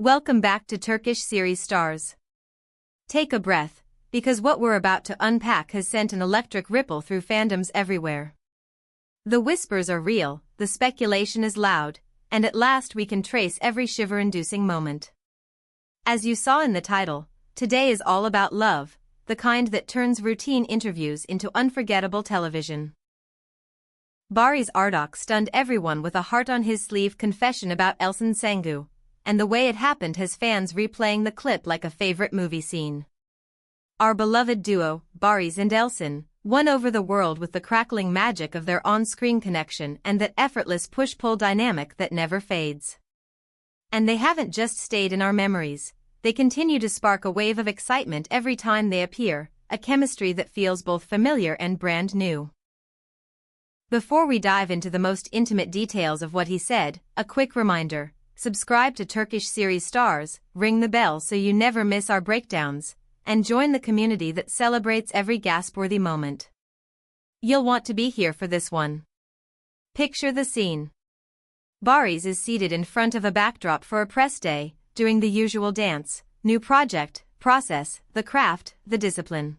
Welcome back to Turkish series stars. Take a breath, because what we're about to unpack has sent an electric ripple through fandoms everywhere. The whispers are real, the speculation is loud, and at last we can trace every shiver-inducing moment. As you saw in the title, today is all about love, the kind that turns routine interviews into unforgettable television. Barış Arduç stunned everyone with a heart-on-his-sleeve confession about Elçin Sangu, and the way it happened has fans replaying the clip like a favorite movie scene. Our beloved duo, Barış and Elçin, won over the world with the crackling magic of their on-screen connection and that effortless push-pull dynamic that never fades. And they haven't just stayed in our memories, they continue to spark a wave of excitement every time they appear, a chemistry that feels both familiar and brand new. Before we dive into the most intimate details of what he said, a quick reminder. Subscribe to Turkish series stars, ring the bell so you never miss our breakdowns, and join the community that celebrates every gasp-worthy moment. You'll want to be here for this one. Picture the scene. Barış is seated in front of a backdrop for a press day, doing the usual dance, new project, process, the craft, the discipline.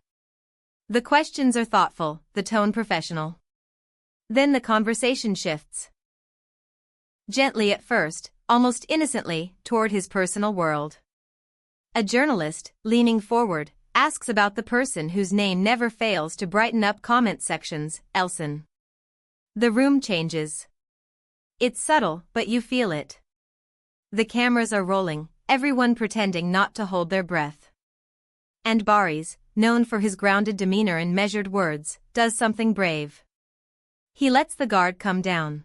The questions are thoughtful, the tone professional. Then the conversation shifts. Gently at first, almost innocently, toward his personal world. A journalist, leaning forward, asks about the person whose name never fails to brighten up comment sections, Elçin. The room changes. It's subtle, but you feel it. The cameras are rolling, everyone pretending not to hold their breath. And Barış, known for his grounded demeanor and measured words, does something brave. He lets the guard come down.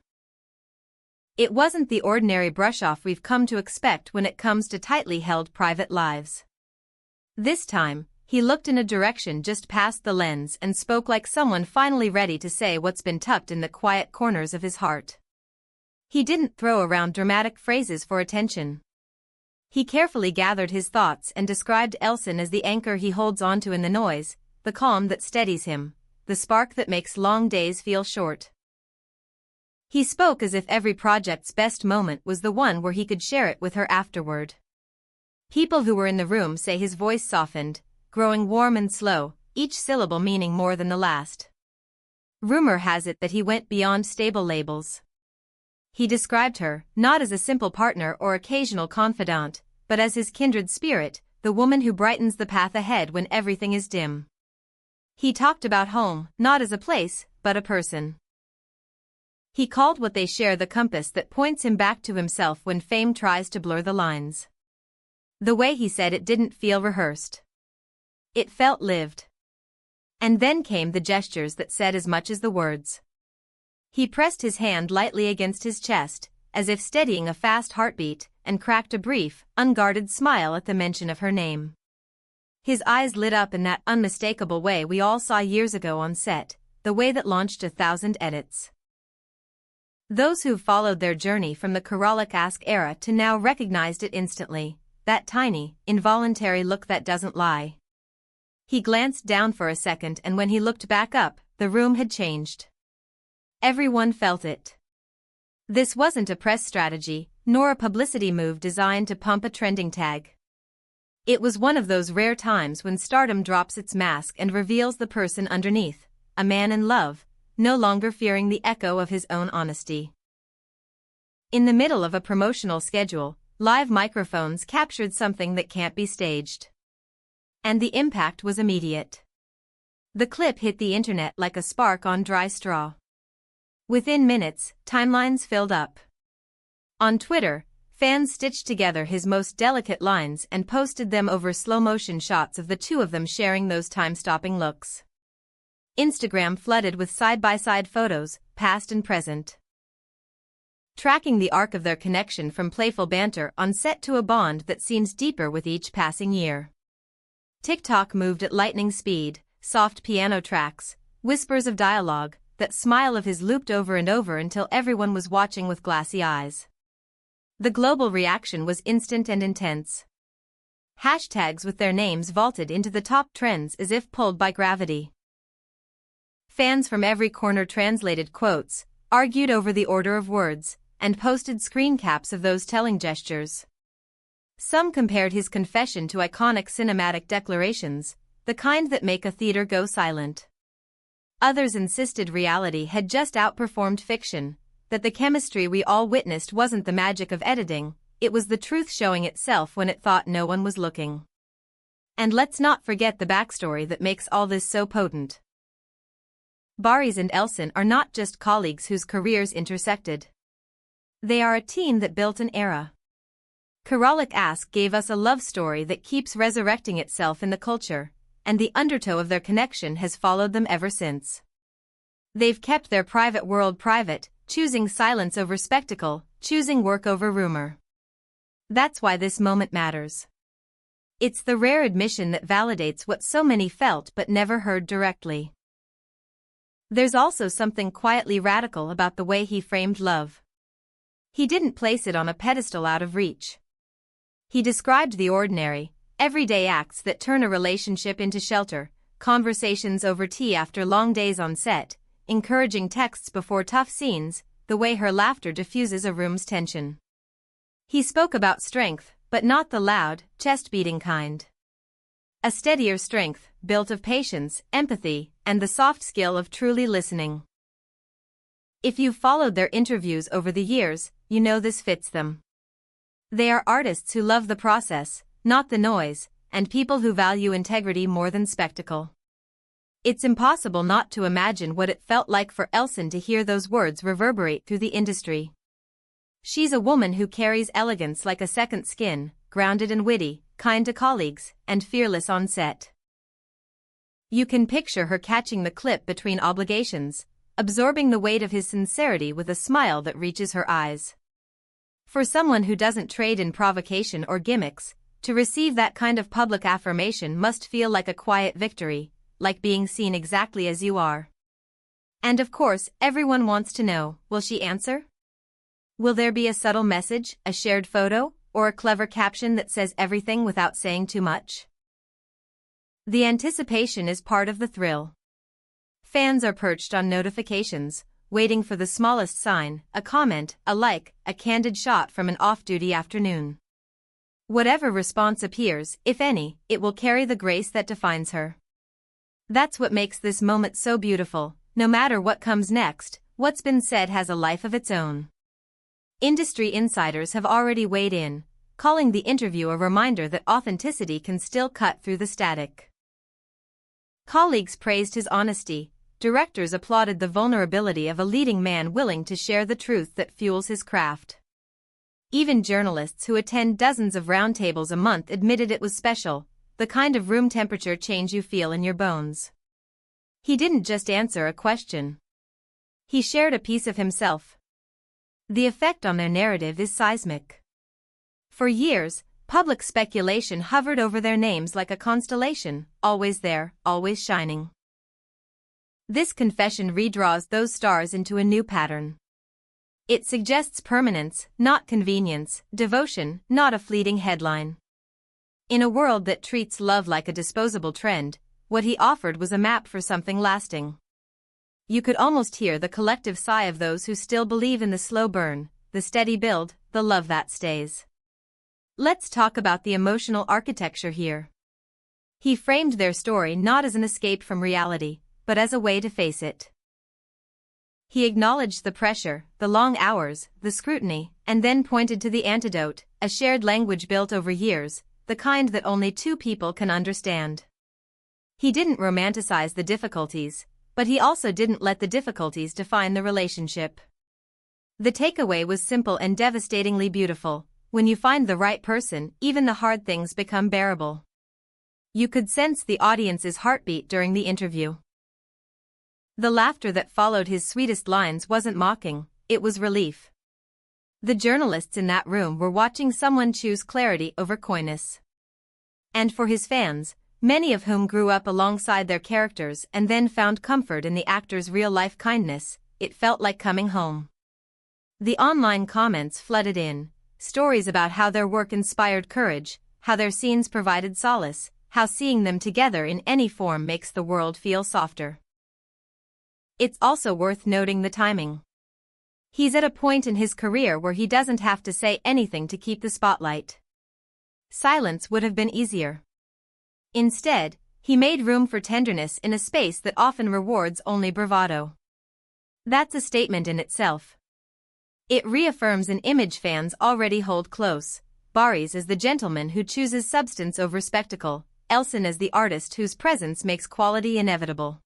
It wasn't the ordinary brush-off we've come to expect when it comes to tightly held private lives. This time, he looked in a direction just past the lens and spoke like someone finally ready to say what's been tucked in the quiet corners of his heart. He didn't throw around dramatic phrases for attention. He carefully gathered his thoughts and described Elçin as the anchor he holds onto in the noise, the calm that steadies him, the spark that makes long days feel short. He spoke as if every project's best moment was the one where he could share it with her afterward. People who were in the room say his voice softened, growing warm and slow, each syllable meaning more than the last. Rumor has it that he went beyond stable labels. He described her, not as a simple partner or occasional confidant, but as his kindred spirit, the woman who brightens the path ahead when everything is dim. He talked about home, not as a place, but a person. He called what they share the compass that points him back to himself when fame tries to blur the lines. The way he said it didn't feel rehearsed. It felt lived. And then came the gestures that said as much as the words. He pressed his hand lightly against his chest, as if steadying a fast heartbeat, and cracked a brief, unguarded smile at the mention of her name. His eyes lit up in that unmistakable way we all saw years ago on set, the way that launched 1,000 edits. Those who've followed their journey from the Karalık-esque era to now recognized it instantly, that tiny, involuntary look that doesn't lie. He glanced down for a second and when he looked back up, the room had changed. Everyone felt it. This wasn't a press strategy, nor a publicity move designed to pump a trending tag. It was one of those rare times when stardom drops its mask and reveals the person underneath, a man in love, no longer fearing the echo of his own honesty. In the middle of a promotional schedule, live microphones captured something that can't be staged. And the impact was immediate. The clip hit the internet like a spark on dry straw. Within minutes, timelines filled up. On Twitter, fans stitched together his most delicate lines and posted them over slow-motion shots of the two of them sharing those time-stopping looks. Instagram flooded with side-by-side photos, past and present. Tracking the arc of their connection from playful banter on set to a bond that seems deeper with each passing year. TikTok moved at lightning speed, soft piano tracks, whispers of dialogue, that smile of his looped over and over until everyone was watching with glassy eyes. The global reaction was instant and intense. Hashtags with their names vaulted into the top trends as if pulled by gravity. Fans from every corner translated quotes, argued over the order of words, and posted screen caps of those telling gestures. Some compared his confession to iconic cinematic declarations, the kind that make a theater go silent. Others insisted reality had just outperformed fiction, that the chemistry we all witnessed wasn't the magic of editing, it was the truth showing itself when it thought no one was looking. And let's not forget the backstory that makes all this so potent. Barış and Elçin are not just colleagues whose careers intersected. They are a team that built an era. Karalık Aşk gave us a love story that keeps resurrecting itself in the culture, and the undertow of their connection has followed them ever since. They've kept their private world private, choosing silence over spectacle, choosing work over rumor. That's why this moment matters. It's the rare admission that validates what so many felt but never heard directly. There's also something quietly radical about the way he framed love. He didn't place it on a pedestal out of reach. He described the ordinary, everyday acts that turn a relationship into shelter, conversations over tea after long days on set, encouraging texts before tough scenes, the way her laughter diffuses a room's tension. He spoke about strength, but not the loud, chest-beating kind. A steadier strength, built of patience, empathy, and the soft skill of truly listening. If you've followed their interviews over the years, you know this fits them. They are artists who love the process, not the noise, and people who value integrity more than spectacle. It's impossible not to imagine what it felt like for Elçin to hear those words reverberate through the industry. She's a woman who carries elegance like a second skin, grounded and witty, kind to colleagues, and fearless on set. You can picture her catching the clip between obligations, absorbing the weight of his sincerity with a smile that reaches her eyes. For someone who doesn't trade in provocation or gimmicks, to receive that kind of public affirmation must feel like a quiet victory, like being seen exactly as you are. And of course, everyone wants to know, will she answer? Will there be a subtle message, a shared photo, or a clever caption that says everything without saying too much? The anticipation is part of the thrill. Fans are perched on notifications, waiting for the smallest sign, a comment, a like, a candid shot from an off-duty afternoon. Whatever response appears, if any, it will carry the grace that defines her. That's what makes this moment so beautiful. No matter what comes next, what's been said has a life of its own. Industry insiders have already weighed in, calling the interview a reminder that authenticity can still cut through the static. Colleagues praised his honesty. Directors applauded the vulnerability of a leading man willing to share the truth that fuels his craft. Even journalists who attend dozens of roundtables a month admitted it was special, the kind of room temperature change you feel in your bones. He didn't just answer a question. He shared a piece of himself. The effect on their narrative is seismic. For years, public speculation hovered over their names like a constellation, always there, always shining. This confession redraws those stars into a new pattern. It suggests permanence, not convenience, devotion, not a fleeting headline. In a world that treats love like a disposable trend, what he offered was a map for something lasting. You could almost hear the collective sigh of those who still believe in the slow burn, the steady build, the love that stays. Let's talk about the emotional architecture here. He framed their story not as an escape from reality, but as a way to face it. He acknowledged the pressure, the long hours, the scrutiny, and then pointed to the antidote, a shared language built over years, the kind that only two people can understand. He didn't romanticize the difficulties, but he also didn't let the difficulties define the relationship. The takeaway was simple and devastatingly beautiful. When you find the right person, even the hard things become bearable. You could sense the audience's heartbeat during the interview. The laughter that followed his sweetest lines wasn't mocking, it was relief. The journalists in that room were watching someone choose clarity over coyness. And for his fans, many of whom grew up alongside their characters and then found comfort in the actor's real-life kindness, it felt like coming home. The online comments flooded in, stories about how their work inspired courage, how their scenes provided solace, how seeing them together in any form makes the world feel softer. It's also worth noting the timing. He's at a point in his career where he doesn't have to say anything to keep the spotlight. silence would have been easier. Instead, he made room for tenderness in a space that often rewards only bravado. That's a statement in itself. It reaffirms an image fans already hold close: Barış as the gentleman who chooses substance over spectacle, Elçin as the artist whose presence makes quality inevitable.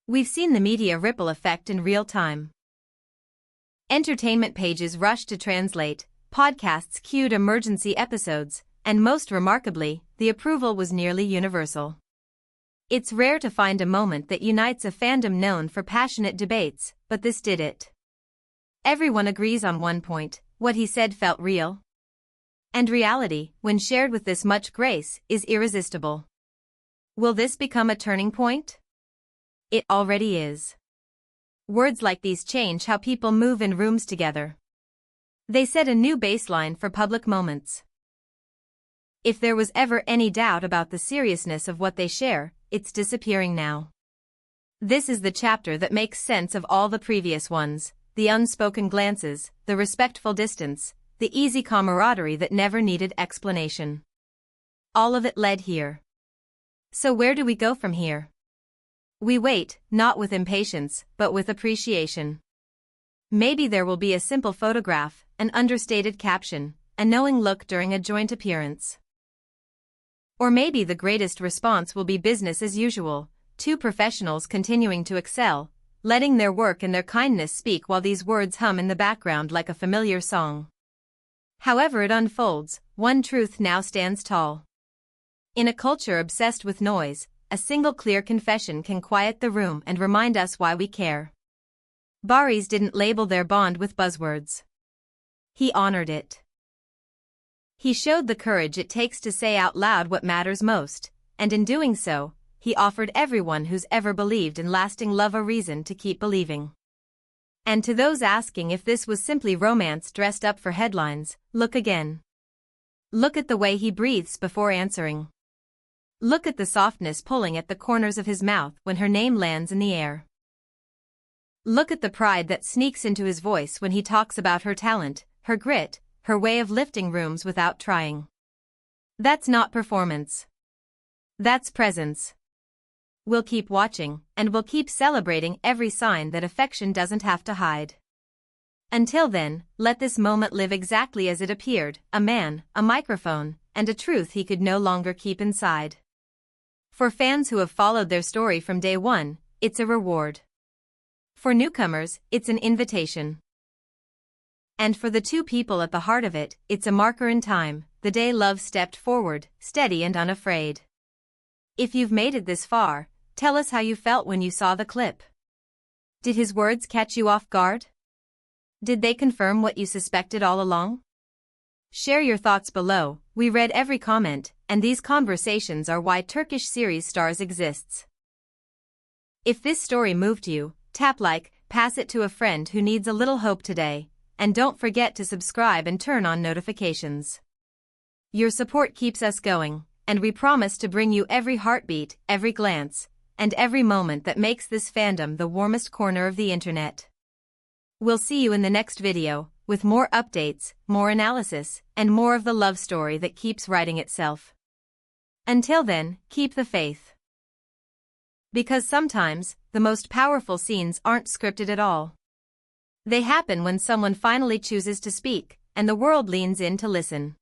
We've seen the media ripple effect in real time. Entertainment pages rushed to translate, podcasts queued emergency episodes, and most remarkably, the approval was nearly universal. It's rare to find a moment that unites a fandom known for passionate debates, but this did it. Everyone agrees on one point: what he said felt real. And reality, when shared with this much grace, is irresistible. Will this become a turning point? It already is. Words like these change how people move in rooms together. They set a new baseline for public moments. If there was ever any doubt about the seriousness of what they share, it's disappearing now. This is the chapter that makes sense of all the previous ones: the unspoken glances, the respectful distance, the easy camaraderie that never needed explanation. All of it led here. So where do we go from here? We wait, not with impatience, but with appreciation. Maybe there will be a simple photograph, an understated caption, a knowing look during a joint appearance. Or maybe the greatest response will be business as usual: two professionals continuing to excel, letting their work and their kindness speak while these words hum in the background like a familiar song. However it unfolds, one truth now stands tall. In a culture obsessed with noise, a single clear confession can quiet the room and remind us why we care. Barış didn't label their bond with buzzwords. He honored it. He showed the courage it takes to say out loud what matters most, and in doing so, he offered everyone who's ever believed in lasting love a reason to keep believing. And to those asking if this was simply romance dressed up for headlines, look again. Look at the way he breathes before answering. Look at the softness pulling at the corners of his mouth when her name lands in the air. Look at the pride that sneaks into his voice when he talks about her talent, her grit, her way of lifting rooms without trying. That's not performance. That's presence. We'll keep watching, and we'll keep celebrating every sign that affection doesn't have to hide. Until then, let this moment live exactly as it appeared: a man, a microphone, and a truth he could no longer keep inside. For fans who have followed their story from day one, it's a reward. For newcomers, it's an invitation. And for the two people at the heart of it, it's a marker in time: the day love stepped forward, steady and unafraid. If you've made it this far, tell us how you felt when you saw the clip. Did his words catch you off guard? Did they confirm what you suspected all along? Share your thoughts below. We read every comment, and these conversations are why Turkish series stars exists. If this story moved you, tap like, pass it to a friend who needs a little hope today, and don't forget to subscribe and turn on notifications. Your support keeps us going, and we promise to bring you every heartbeat, every glance, and every moment that makes this fandom the warmest corner of the internet. We'll see you in the next video, with more updates, more analysis, and more of the love story that keeps writing itself. Until then, keep the faith. Because sometimes, the most powerful scenes aren't scripted at all. They happen when someone finally chooses to speak, and the world leans in to listen.